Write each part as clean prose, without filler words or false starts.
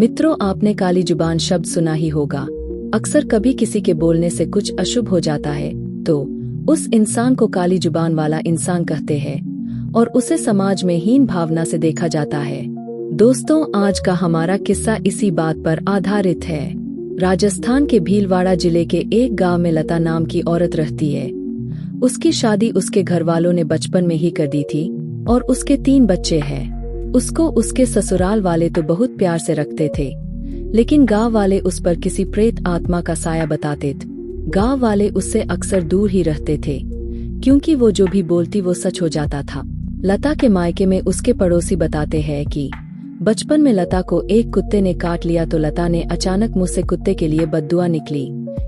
मित्रों, आपने काली जुबान शब्द सुना ही होगा। अक्सर कभी किसी के बोलने से कुछ अशुभ हो जाता है तो उस इंसान को काली जुबान वाला इंसान कहते हैं और उसे समाज में हीन भावना से देखा जाता है। दोस्तों, आज का हमारा किस्सा इसी बात पर आधारित है। राजस्थान के भीलवाड़ा जिले के एक गांव में लता नाम की औरत रहती है। उसकी शादी उसके घरवालों ने बचपन में ही कर दी थी और उसके 3 बच्चे हैं। उसको उसके ससुराल वाले तो बहुत प्यार से रखते थे, लेकिन गांव वाले उस पर किसी प्रेत आत्मा का साया बताते थे। गांव वाले उससे अक्सर दूर ही रहते थे, क्योंकि वो जो भी बोलती वो सच हो जाता था। लता के मायके में उसके पड़ोसी बताते हैं कि बचपन में लता को एक कुत्ते ने काट लिया तो लता ने अचानक मुंह से कुत्ते के लिए बद्दुआ निकली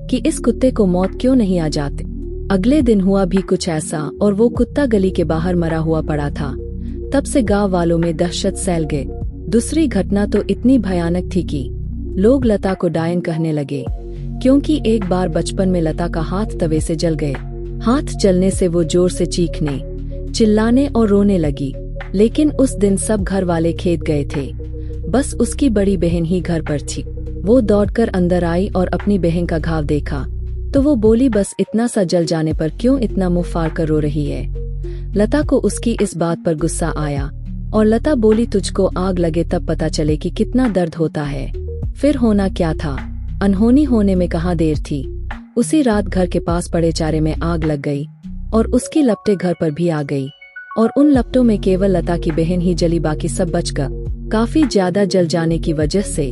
कि इस कुत्ते को मौत क्यों नहीं आ जाती। अगले दिन हुआ भी कुछ ऐसा और वो कुत्ता गली के बाहर मरा हुआ पड़ा था। तब से गांव वालों में दहशत फैल गई। दूसरी घटना तो इतनी भयानक थी कि लोग लता को डायन कहने लगे, क्योंकि एक बार बचपन में लता का हाथ तवे से जल गए। हाथ जलने से वो जोर से चीखने, चिल्लाने और रोने लगी। लेकिन उस दिन सब घर वाले खेत गए थे, बस उसकी बड़ी बहन ही घर पर थी। वो दौड़कर अंदर आई और अपनी बहन का घाव देखा तो वो बोली, बस इतना सा जल जाने पर क्यों इतना मुंह फाड़ कर रो रही है। लता को उसकी इस बात पर गुस्सा आया और लता बोली, तुझको आग लगे तब पता चले कि कितना दर्द होता है। फिर होना क्या था, अनहोनी होने में कहाँ देर थी। उसी रात घर के पास पड़े चारे में आग लग गई और उसकी लपटें घर पर भी आ गई और उन लपटों में केवल लता की बहन ही जली, बाकी सब बच गए। काफी ज्यादा जल जाने की वजह से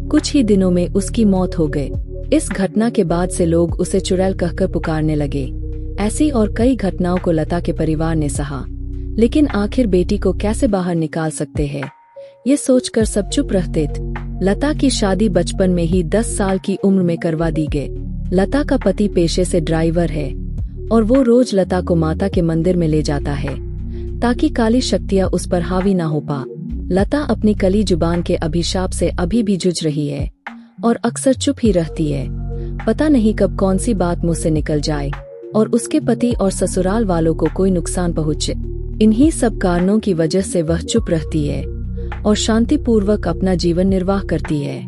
कुछ ही दिनों में उसकी मौत हो गई। इस घटना के बाद से लोग उसे चुड़ैल कहकर पुकारने लगे। ऐसी और कई घटनाओं को लता के परिवार ने सहा, लेकिन आखिर बेटी को कैसे बाहर निकाल सकते हैं, ये सोचकर सब चुप रहते थे। लता की शादी बचपन में ही 10 साल की उम्र में करवा दी गई। लता का पति पेशे से ड्राइवर है और वो रोज लता को माता के मंदिर में ले जाता है ताकि काली शक्तियां उस पर हावी ना हो पा। लता अपनी कली जुबान के अभिशाप से अभी भी जूझ रही है और अक्सर चुप ही रहती है। पता नहीं कब कौन सी बात मुंह से निकल जाए और उसके पति और ससुराल वालों को कोई नुकसान पहुंचे। इन्हीं सब कारणों की वजह से वह चुप रहती है और शांतिपूर्वक अपना जीवन निर्वाह करती है।